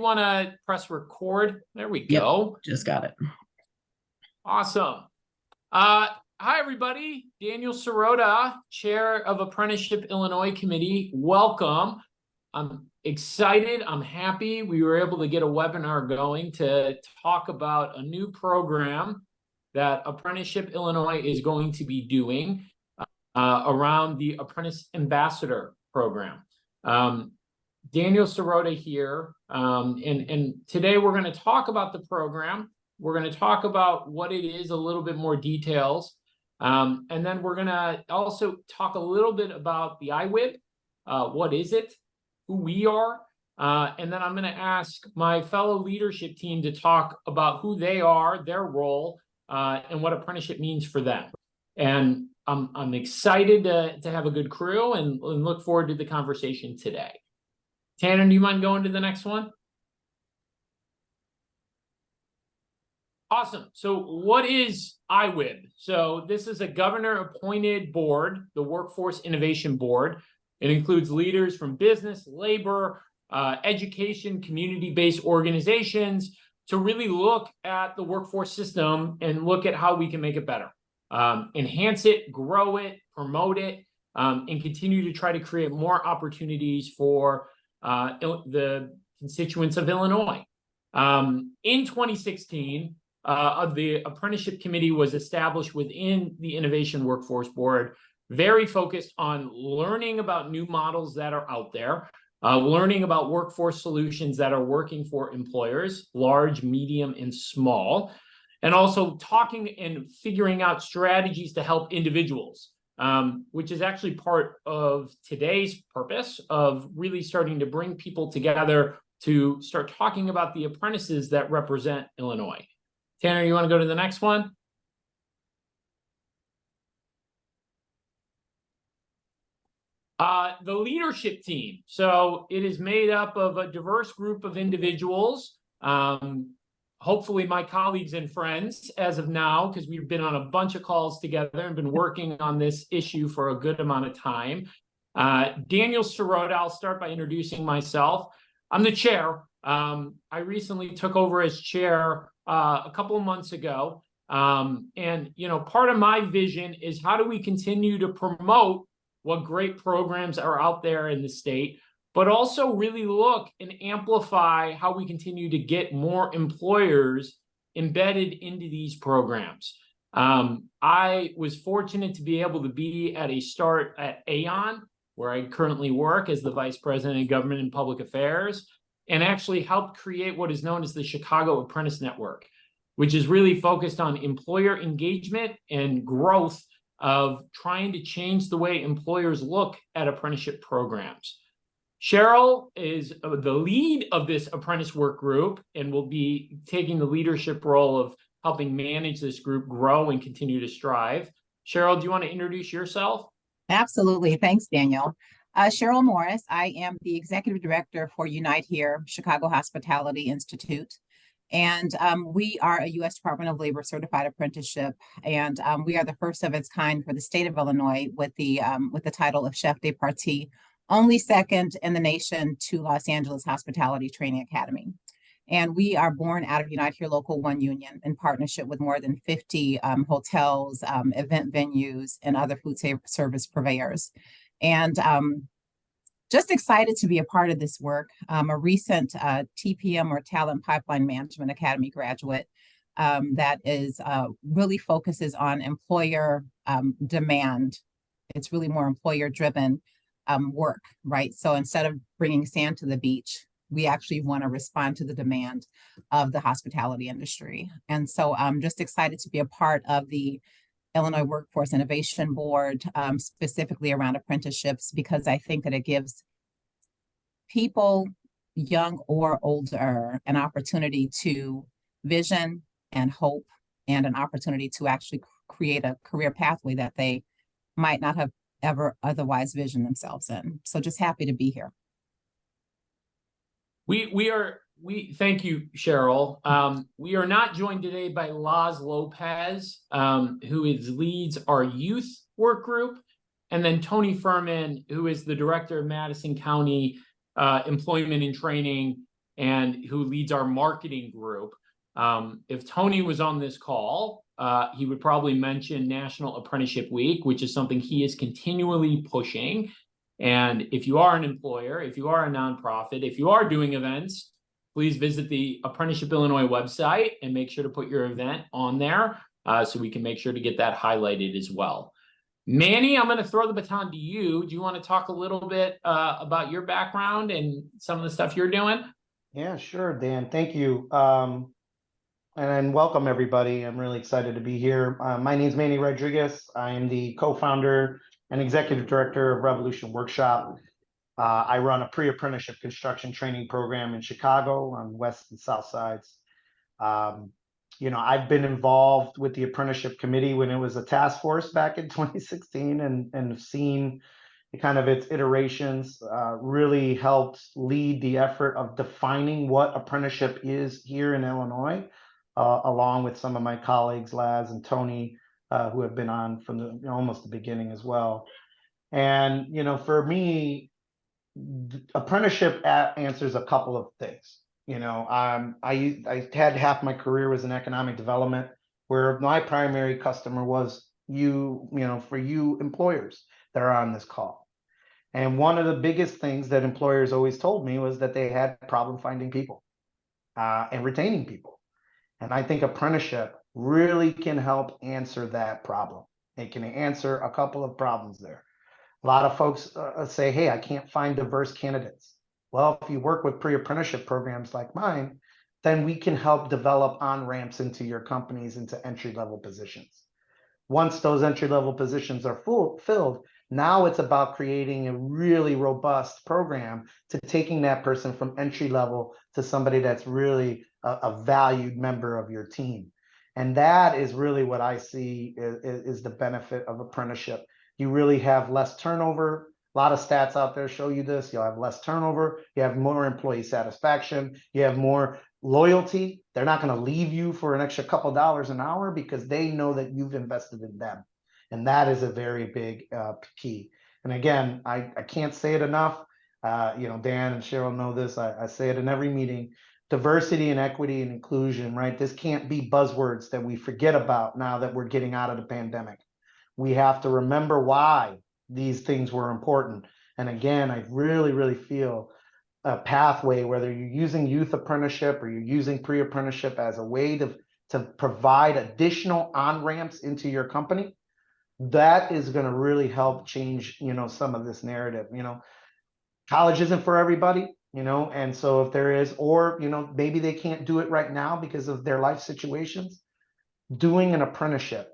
want to press record? There we go. Yep, just got it. Awesome. Hi, everybody. Daniel Sirota, Chair of Apprenticeship Illinois Committee. Welcome. I'm excited. I'm happy we were able to get a webinar going to talk about a new program that Apprenticeship Illinois is going to be doing around the Apprentice Ambassador program. Daniel Sirota here, and today we're going to talk about the program. We're going to talk about what it is, a little bit more details, and then we're going to also talk a little bit about the IWIB, what is it, who we are, and then I'm going to ask my fellow leadership team to talk about who they are, their role, and what apprenticeship means for them. And I'm excited to have a good crew and look forward to the conversation today. Tanner, do you mind going to the next one? Awesome. So what is IWIB? So this is a governor-appointed board, the Workforce Innovation Board. It includes leaders from business, labor, education, community-based organizations to really look at the workforce system and look at how we can make it better. Enhance it, grow it, promote it, and continue to try to create more opportunities for the constituents of Illinois. In 2016, the Apprenticeship Committee was established within the Innovation Workforce Board, very focused on learning about new models that are out there, learning about workforce solutions that are working for employers, large, medium, and small, and also talking and figuring out strategies to help individuals, which is actually part of today's purpose of really starting to bring people together to start talking about the apprentices that represent Illinois. Tanner, you want to go to the next one? The leadership team. So it is made up of a diverse group of individuals, hopefully my colleagues and friends as of now, because we've been on a bunch of calls together and been working on this issue for a good amount of time. Daniel Sirota, I'll start by introducing myself. I'm the chair. I recently took over as chair a couple of months ago. And, you know, part of my vision is how do we continue to promote what great programs are out there in the state, but also really look and amplify how we continue to get more employers embedded into these programs. I was fortunate to be able to be at a start at Aon, where I currently work as the Vice President of Government and Public Affairs, and actually helped create what is known as the Chicago Apprentice Network, which is really focused on employer engagement and growth of trying to change the way employers look at apprenticeship programs. Cheryl is the lead of this apprentice work group and will be taking the leadership role of helping manage this group grow and continue to strive. Cheryl, do you want to introduce yourself? Absolutely. Thanks, Daniel. Cheryl Morris. I am the Executive Director for Unite Here, Chicago Hospitality Institute. And we are a U.S. Department of Labor certified apprenticeship, and we are the first of its kind for the state of Illinois with the title of Chef de Partie, only second in the nation to Los Angeles Hospitality Training Academy. And we are born out of Unite Here Local 1 Union in partnership with more than 50 hotels, event venues, and other food service purveyors. And just excited to be a part of this work. A recent TPM or Talent Pipeline Management Academy graduate that is really focuses on employer demand. It's really more employer-driven work, right? So instead of bringing sand to the beach, we actually want to respond to the demand of the hospitality industry. And so I'm just excited to be a part of the Illinois Workforce Innovation Board, specifically around apprenticeships, because I think that it gives people, young or older, an opportunity to vision and hope and an opportunity to actually create a career pathway that they might not have ever otherwise visioned themselves in. So just happy to be here. We thank you, Cheryl. We are not joined today by Laz Lopez, who leads our youth work group, and then Tony Furman, who is the director of Madison County Employment and Training, and who leads our marketing group. If Tony was on this call, he would probably mention National Apprenticeship Week, which is something he is continually pushing. And if you are an employer, if you are a nonprofit, if you are doing events, please visit the Apprenticeship Illinois website and make sure to put your event on there so we can make sure to get that highlighted as well. Manny, I'm going to throw the baton to you. Do you want to talk a little bit about your background and some of the stuff you're doing? Yeah, sure, Dan. Thank you. And welcome, everybody. I'm really excited to be here. My name is Manny Rodriguez. I am the co-founder and executive director of Revolution Workshop. I run a pre-apprenticeship construction training program in Chicago on west and south sides. I've been involved with the apprenticeship committee when it was a task force back in 2016 and seen kind of its iterations, really helped lead the effort of defining what apprenticeship is here in Illinois, along with some of my colleagues, Laz and Tony, who have been on from almost the beginning as well. And, for me, apprenticeship answers a couple of things. I had half my career was in economic development, where my primary customer was for you employers that are on this call. And one of the biggest things that employers always told me was that they had a problem finding people and retaining people. And I think apprenticeship really can help answer that problem. It can answer a couple of problems there. A lot of folks say, hey, I can't find diverse candidates. Well, if you work with pre-apprenticeship programs like mine, then we can help develop on-ramps into your companies into entry-level positions. Once those entry-level positions are filled, now it's about creating a really robust program to taking that person from entry level to somebody that's really a valued member of your team. And that is really what I see is the benefit of apprenticeship. You really have less turnover. A lot of stats out there show you this. You'll have less turnover. You have more employee satisfaction. You have more loyalty. They're not going to leave you for an extra couple dollars an hour because they know that you've invested in them. And that is a very big key. And again, I can't say it enough. Dan and Cheryl know this. I say it in every meeting. Diversity and equity and inclusion, right? This can't be buzzwords that we forget about now that we're getting out of the pandemic. We have to remember why these things were important. And again, I really, really feel a pathway, whether you're using youth apprenticeship or you're using pre-apprenticeship as a way to provide additional on-ramps into your company, that is going to really help change, some of this narrative. College isn't for everybody, and so if there is, or, maybe they can't do it right now because of their life situations, doing an apprenticeship,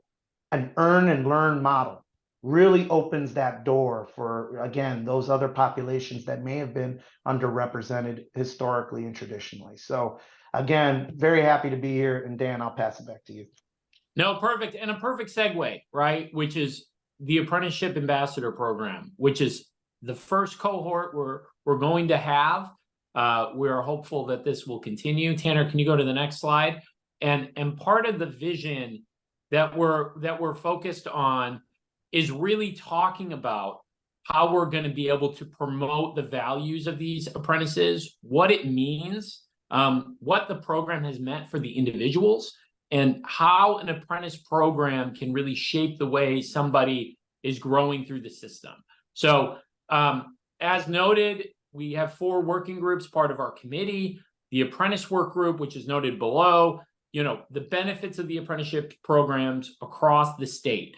an earn and learn model really opens that door for, again, those other populations that may have been underrepresented historically and traditionally. So again, very happy to be here. And Dan, I'll pass it back to you. No, perfect. And a perfect segue, right? Which is the Apprenticeship Ambassador program, which is the first cohort we're going to have. We are hopeful that this will continue. Tanner, can you go to the next slide? And part of the vision that we're focused on is really talking about how we're going to be able to promote the values of these apprentices, what it means, what the program has meant for the individuals, and how an apprentice program can really shape the way somebody is growing through the system. So as noted, we have 4 working groups, part of our committee, the apprentice work group, which is noted below, the benefits of the apprenticeship programs across the state,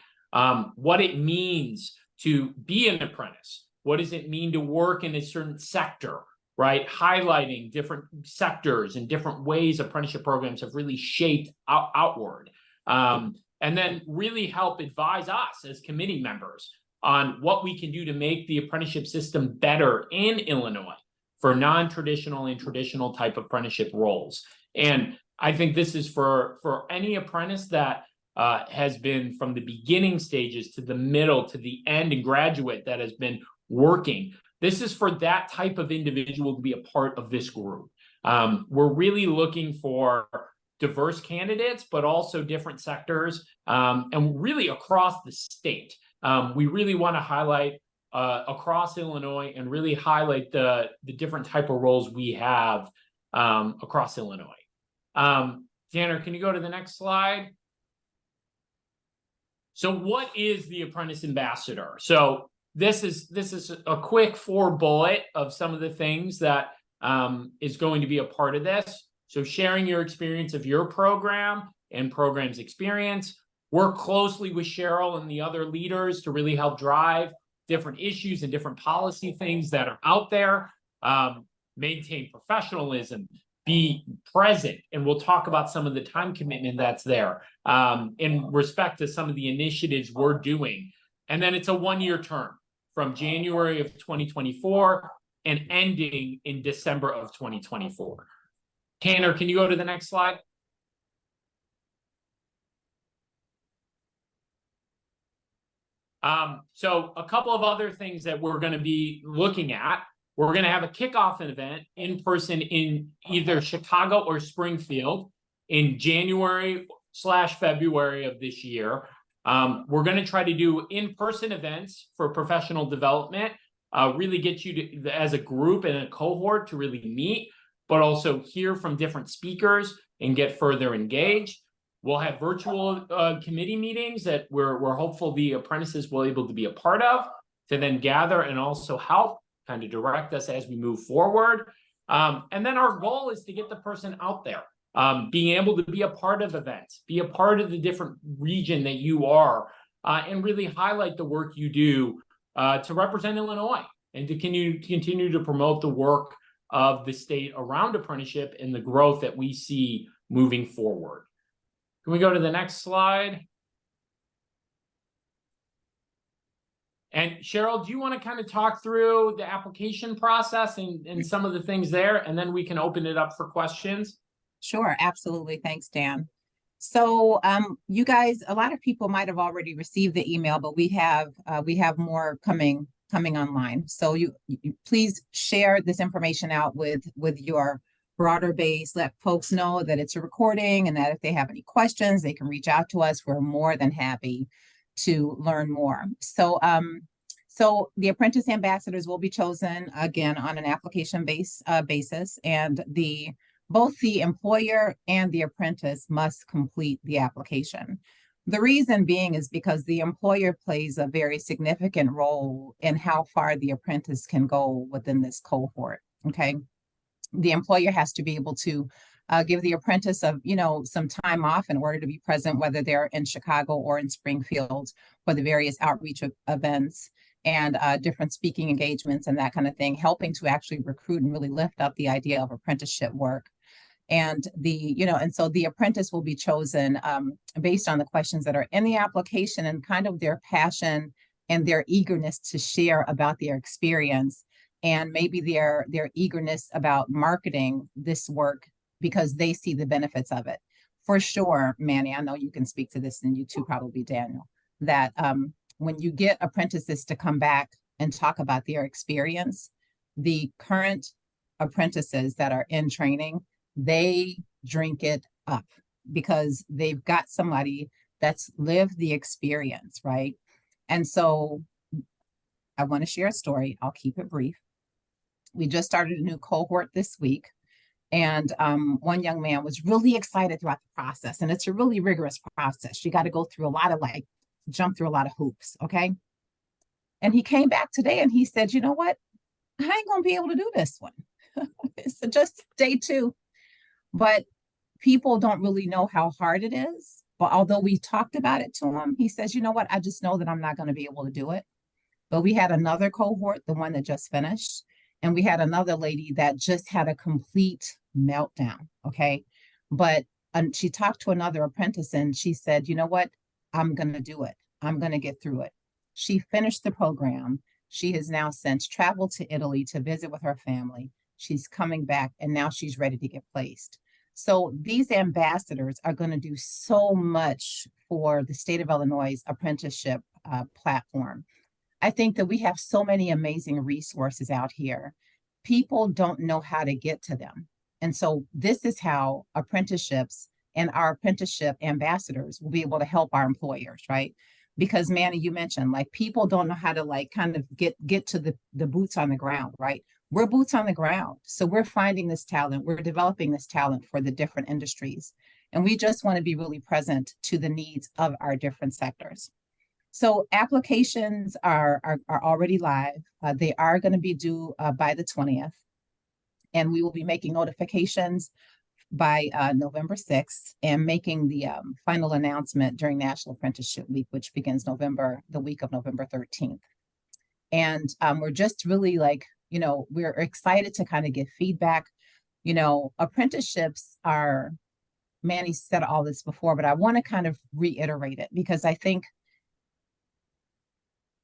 what it means to be an apprentice, what does it mean to work in a certain sector, right? Highlighting different sectors and different ways apprenticeship programs have really shaped outward. And then really help advise us as committee members on what we can do to make the apprenticeship system better in Illinois for non-traditional and traditional type apprenticeship roles. And I think this is for any apprentice that has been from the beginning stages to the middle to the end and graduate that has been working. This is for that type of individual to be a part of this group. We're really looking for diverse candidates, but also different sectors, and really across the state. We really want to highlight across Illinois and really highlight the different type of roles we have across Illinois. Tanner, can you go to the next slide? So what is the Apprentice Ambassador? So this is a quick 4-bullet of some of the things that is going to be a part of this. So sharing your experience of your program and program's experience, work closely with Cheryl and the other leaders to really help drive different issues and different policy things that are out there, maintain professionalism, be present, and we'll talk about some of the time commitment that's there in respect to some of the initiatives we're doing. And then it's a 1-year term from January of 2024 and ending in December of 2024. Tanner, can you go to the next slide? So a couple of other things that we're going to be looking at. We're going to have a kickoff event in person in either Chicago or Springfield in January/February of this year. We're going to try to do in-person events for professional development, really get you to, as a group and a cohort, to really meet, but also hear from different speakers and get further engaged. We'll have virtual committee meetings that we're hopeful the apprentices will be able to be a part of, to then gather and also help kind of direct us as we move forward. And then our goal is to get the person out there, being able to be a part of events, be a part of the different region that you are, and really highlight the work you do to represent Illinois and to continue to promote the work of the state around apprenticeship and the growth that we see moving forward. Can we go to the next slide? And Cheryl, do you want to kind of talk through the application process and some of the things there, and then we can open it up for questions? Sure, absolutely. Thanks, Dan. So you guys, a lot of people might have already received the email, but we have more coming online. So you please share this information out with your broader base. Let folks know that it's a recording and that if they have any questions, they can reach out to us. We're more than happy to learn more. So the apprentice ambassadors will be chosen again on an application basis, and both the employer and the apprentice must complete the application. The reason being is because the employer plays a very significant role in how far the apprentice can go within this cohort. Okay, the employer has to be able to give the apprentice some time off in order to be present, whether they're in Chicago or in Springfield for the various outreach events and different speaking engagements and that kind of thing, helping to actually recruit and really lift up the idea of apprenticeship work. And so the apprentice will be chosen based on the questions that are in the application and kind of their passion and their eagerness to share about their experience, and maybe their eagerness about marketing this work because they see the benefits of it. For sure, Manny, I know you can speak to this, and you too probably, Daniel, that when you get apprentices to come back and talk about their experience, the current apprentices that are in training, they drink it up because they've got somebody that's lived the experience, right? And so I want to share a story. I'll keep it brief. We just started a new cohort this week, and one young man was really excited throughout the process, and it's a really rigorous process. You got to go through a lot of jump through a lot of hoops, okay? And he came back today and he said, you know what? I ain't gonna be able to do this one. So just day 2. But people don't really know how hard it is. But although we talked about it to him, he says, you know what? I just know that I'm not going to be able to do it. But we had another cohort, the one that just finished, and we had another lady that just had a complete meltdown. Okay. But she talked to another apprentice and she said, you know what? I'm going to do it. I'm going to get through it. She finished the program. She has now since traveled to Italy to visit with her family. She's coming back and now she's ready to get placed. So these ambassadors are going to do so much for the state of Illinois' apprenticeship platform. I think that we have so many amazing resources out here. People don't know how to get to them. And so this is how apprenticeships and our apprenticeship ambassadors will be able to help our employers, right? Because Manny, you mentioned people don't know how to kind of get to the boots on the ground, right? we're boots on the ground. So we're finding this talent, we're developing this talent for the different industries. And we just want to be really present to the needs of our different sectors. So applications are already live. They are going to be due by the 20th. And we will be making notifications by November 6th and making the final announcement during National Apprenticeship Week, which begins the week of November 13th. And we're just really like, we're excited to kind of get feedback. Apprenticeships are, Manny said all this before, but I want to kind of reiterate it because I think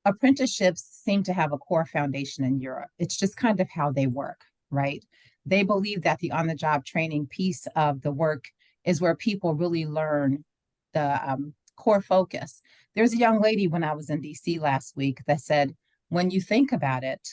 apprenticeships seem to have a core foundation in Europe. It's just kind of how they work, right? They believe that the on-the-job training piece of the work is where people really learn the core focus. There's a young lady when I was in DC last week that said, when you think about it,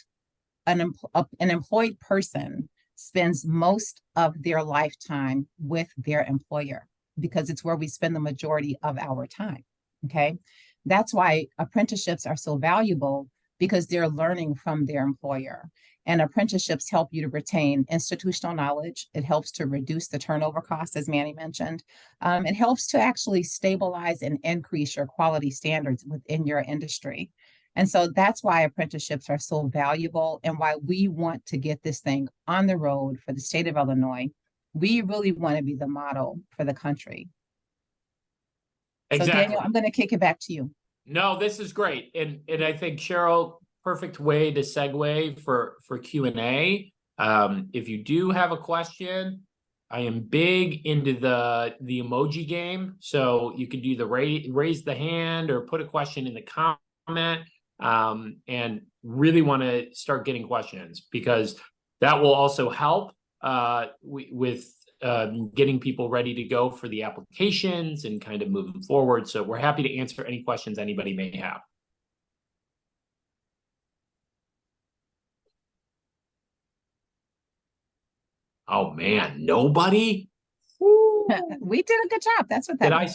an employed person spends most of their lifetime with their employer because it's where we spend the majority of our time, okay? That's why apprenticeships are so valuable because they're learning from their employer. And apprenticeships help you to retain institutional knowledge. It helps to reduce the turnover costs, as Manny mentioned. It helps to actually stabilize and increase your quality standards within your industry. And so that's why apprenticeships are so valuable and why we want to get this thing on the road for the state of Illinois. We really want to be the model for the country. Exactly. So Daniel, I'm going to kick it back to you. No, this is great. And I think, Cheryl, perfect way to segue for Q&A. If you do have a question, I am big into the emoji game. So you can do the raise the hand or put a question in the comment. And really want to start getting questions because that will also help with getting people ready to go for the applications and kind of moving forward. So we're happy to answer any questions anybody may have. Oh man, nobody? We did a good job. That's what that Did I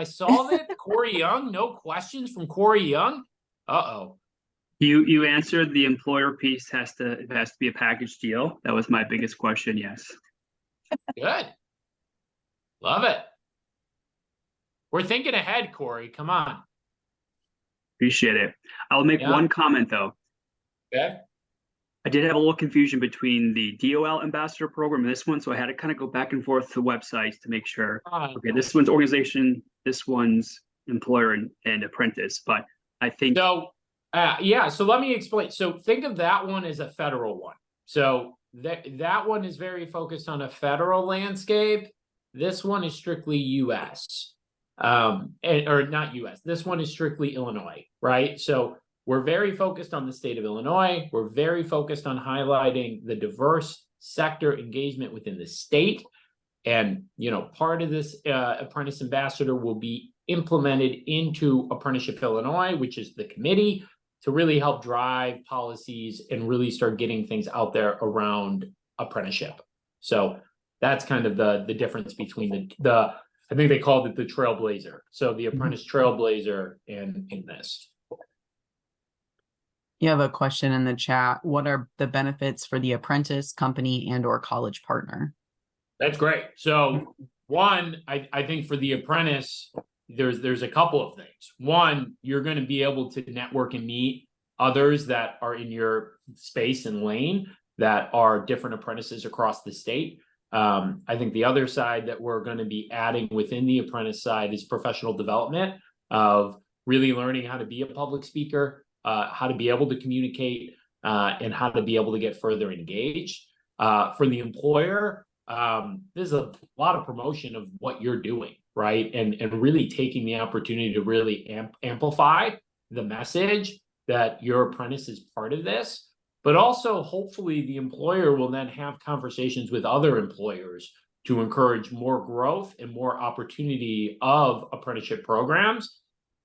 solve it? Corey Young? No questions from Corey Young? Uh-oh. You answered the employer piece has to be a package deal. That was my biggest question. Yes. Good. Love it. We're thinking ahead, Corey. Come on. Appreciate it. I'll make one comment though. Okay. I did have a little confusion between the DOL ambassador program and this one, so I had to kind of go back and forth to websites to make sure. Okay, this one's organization, this one's employer and apprentice, but I think so. Yeah, so let me explain. So think of that one as a federal one. So that one is very focused on a federal landscape. This one is strictly U.S. Or not U.S. This one is strictly Illinois, right? So we're very focused on the state of Illinois. We're very focused on highlighting the diverse sector engagement within the state. And, part of this Apprentice Ambassador will be implemented into Apprenticeship Illinois, which is the committee, to really help drive policies and really start getting things out there around apprenticeship. So that's kind of the difference between the I think they called it the trailblazer. So the apprentice trailblazer in this. You have a question in the chat. What are the benefits for the apprentice, company, and or college partner? That's great. So one, I think for the apprentice, there's a couple of things. One, you're going to be able to network and meet others that are in your space and lane that are different apprentices across the state. I think the other side that we're going to be adding within the apprentice side is professional development of really learning how to be a public speaker, how to be able to communicate, and how to be able to get further engaged. For the employer, there's a lot of promotion of what you're doing, right? And really taking the opportunity to really amplify the message that your apprentice is part of this, but also hopefully the employer will then have conversations with other employers to encourage more growth and more opportunity of apprenticeship programs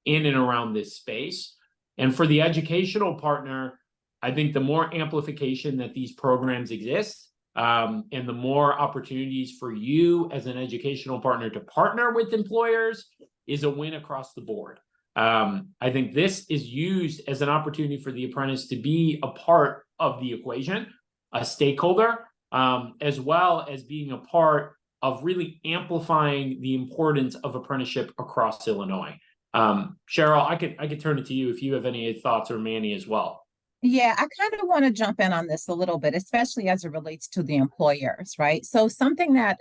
in and around this space. And for the educational partner, I think the more amplification that these programs exist, and the more opportunities for you as an educational partner to partner with employers is a win across the board. I think this is used as an opportunity for the apprentice to be a part of the equation a stakeholder, as well as being a part of really amplifying the importance of apprenticeship across Illinois. Cheryl, I could turn it to you if you have any thoughts, or Manny as well. Yeah, I kind of want to jump in on this a little bit, especially as it relates to the employers, right? So something that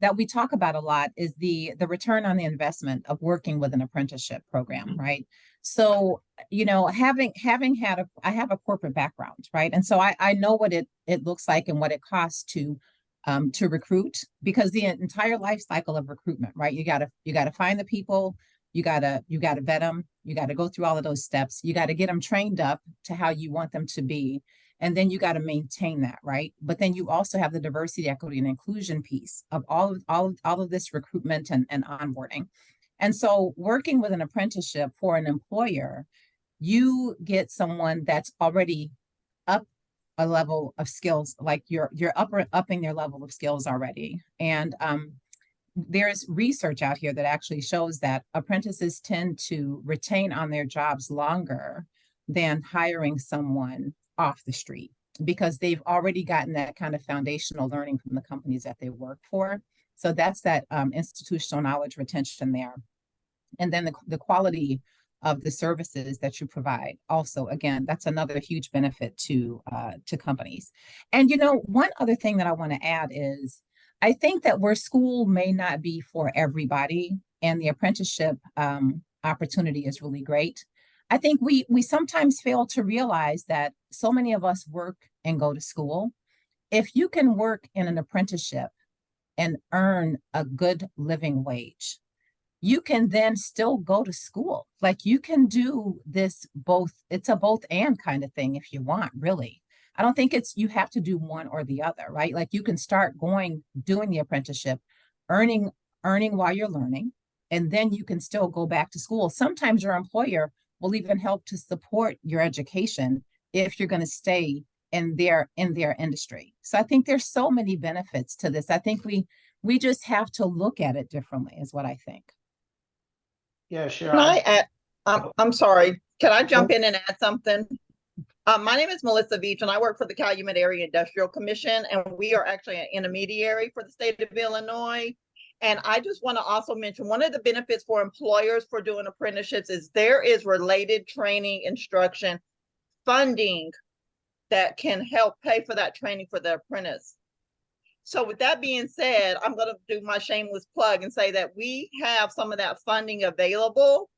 that we talk about a lot is the return on the investment of working with an apprenticeship program, right? So, you know, having had I have a corporate background, right? And so I know what it looks like and what it costs to recruit, because the entire life cycle of recruitment, right? You gotta find the people, you gotta vet them, you gotta go through all of those steps, you gotta get them trained up to how you want them to be, and then you gotta maintain that, right? But then you also have the diversity, equity, and inclusion piece of all of this recruitment and onboarding. And so working with an apprenticeship for an employer, you get someone that's already up a level of skills, like you're upping their level of skills already. And there's research out here that actually shows that apprentices tend to retain on their jobs longer than hiring someone off the street, because they've already gotten that kind of foundational learning from the companies that they work for. So that's that institutional knowledge retention there. And then the quality of the services that you provide also, again, that's another huge benefit to companies. And you know, one other thing that I want to add is, I think that where school may not be for everybody, and the apprenticeship opportunity is really great, I think we sometimes fail to realize that so many of us work and go to school. If you can work in an apprenticeship and earn a good living wage, you can then still go to school. Like, you can do this both, it's a both and kind of thing if you want, really. I don't think you have to do one or the other, right? Like, you can start doing the apprenticeship, earning while you're learning, and then you can still go back to school. Sometimes your employer will even help to support your education if you're going to stay in their industry. So I think there's so many benefits to this. I think we just have to look at it differently, is what I think. Yeah, sure. Can I add, I'm sorry, can I jump in and add something? My name is Melissa Veach, and I work for the Calumet Area Industrial Commission, and we are actually an intermediary for the state of Illinois. And I just want to also mention, one of the benefits for employers for doing apprenticeships is there is related training, instruction, funding that can help pay for that training for the apprentice. So with that being said, I'm going to do my shameless plug and say that we have some of that funding available,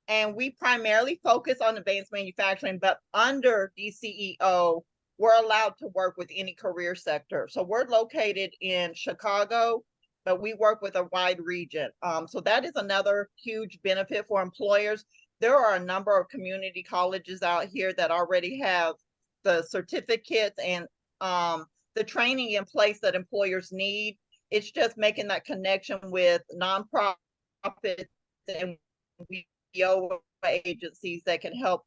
and we primarily focus on advanced manufacturing, but under DCEO, we're allowed to work with any career sector. So we're located in Chicago, but we work with a wide region. So that is another huge benefit for employers. There are a number of community colleges out here that already have the certificates and the training in place that employers need. It's just making that connection with nonprofits and agencies that can help.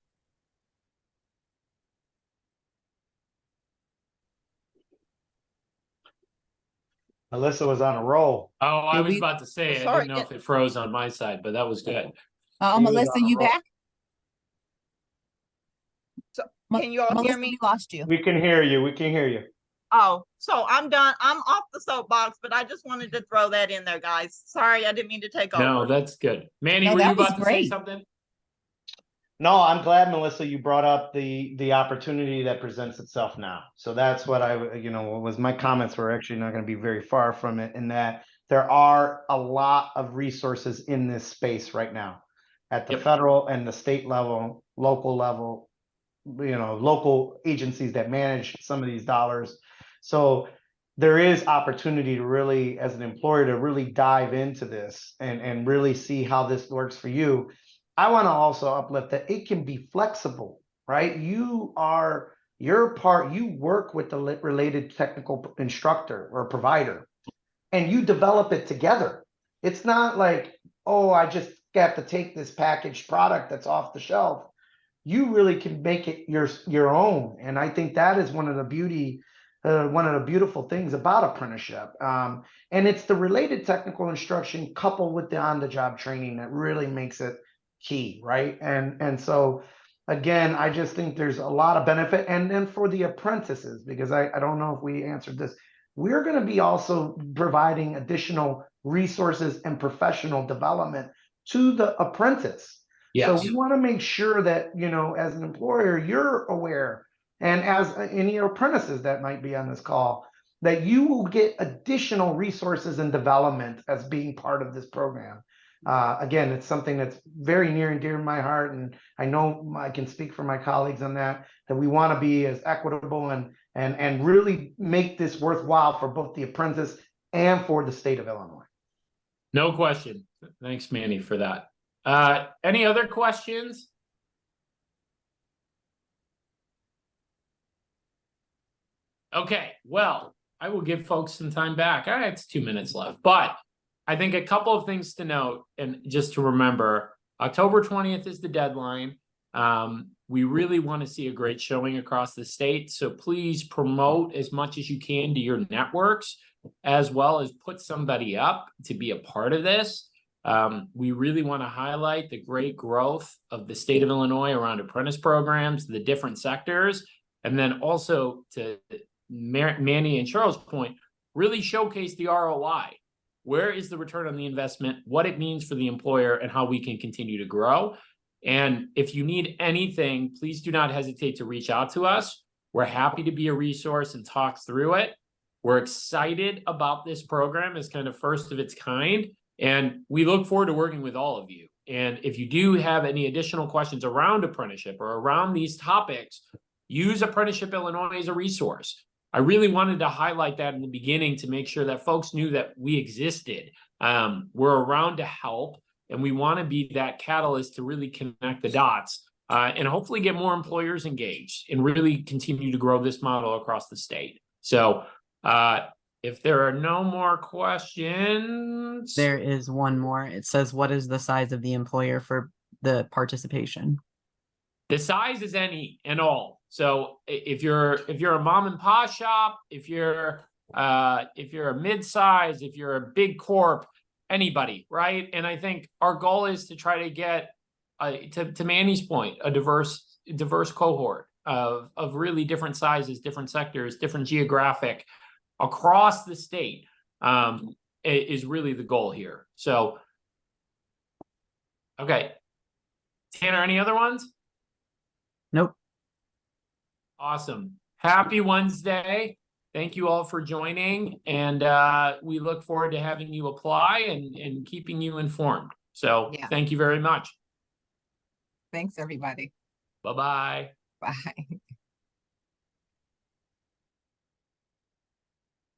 Melissa was on a roll. Oh, I Did was we- about to say, I Sorry, didn't know if it froze on my side, but that was good. Oh, She was Melissa, on a you roll. back? Can you all hear Melissa, me? we lost you. We can hear you. We can hear you. Oh, so I'm done. I'm off the soapbox, but I just wanted to throw that in there, guys. Sorry, I didn't mean to take over. No, that's good. Manny, No, were you that was about to say great. something? No, I'm glad, Melissa, you brought up the opportunity that presents itself now. So that's what was my comments were actually not going to be very far from it, in that there are a lot of resources in this space right now at the Yep. federal and the state level, local level, local agencies that manage some of these dollars. So there is opportunity to really, as an employer, to really dive into this and really see how this works for you. I want to also uplift that it can be flexible, right? You work with the related technical instructor or provider, and you develop it together. It's not like, oh, I just have to take this packaged product that's off the shelf. You really can make it your own. And I think that is one of the beautiful things about apprenticeship. And it's the related technical instruction coupled with the on-the-job training that really makes it key, right? And so again, I just think there's a lot of benefit. And then for the apprentices, because I don't know if we answered this, we're going to be also providing additional resources and professional development to the apprentice. So Yes. we want to make sure that, you know, as an employer, you're aware, and as any apprentices that might be on this call, that you will get additional resources and development as being part of this program. Again, it's something that's very near and dear to my heart, and I know I can speak for my colleagues on that we want to be as equitable and really make this worthwhile for both the apprentice and for the state of Illinois. No question. Thanks, Manny, for that. Any other questions? Okay, well, I will give folks some time back. All right, it's 2 minutes left, but I think a couple of things to note and just to remember, October 20th is the deadline. We really want to see a great showing across the state. So please promote as much as you can to your networks, as well as put somebody up to be a part of this. We really want to highlight the great growth of the state of Illinois around apprentice programs, the different sectors, and then also to Manny and Cheryl's point, really showcase the ROI. Where is the return on the investment, what it means for the employer, and how we can continue to grow. And if you need anything, please do not hesitate to reach out to us. We're happy to be a resource and talk through it. We're excited about this program as kind of first of its kind, and we look forward to working with all of you. And if you do have any additional questions around apprenticeship or around these topics, use Apprenticeship Illinois as a resource. I really wanted to highlight that in the beginning to make sure that folks knew that we existed. We're around to help, and we want to be that catalyst to really connect the dots and hopefully get more employers engaged and really continue to grow this model across the state. So if there are no more questions. There is one more. It says, what is the size of the employer for the participation? The size is any and all. So if you're a mom and pop shop, if you're a mid-size, if you're a big corp, anybody, right? And I think our goal is to try to get to Manny's point, a diverse cohort of really different sizes, different sectors, different geographic across the state is really the goal here. So, okay. Tanner, any other ones? Nope. Awesome. Happy Wednesday. Thank you all for joining. And we look forward to having you apply and keeping you informed. So Yeah. Thank you very much. Thanks, everybody. Bye-bye. Bye.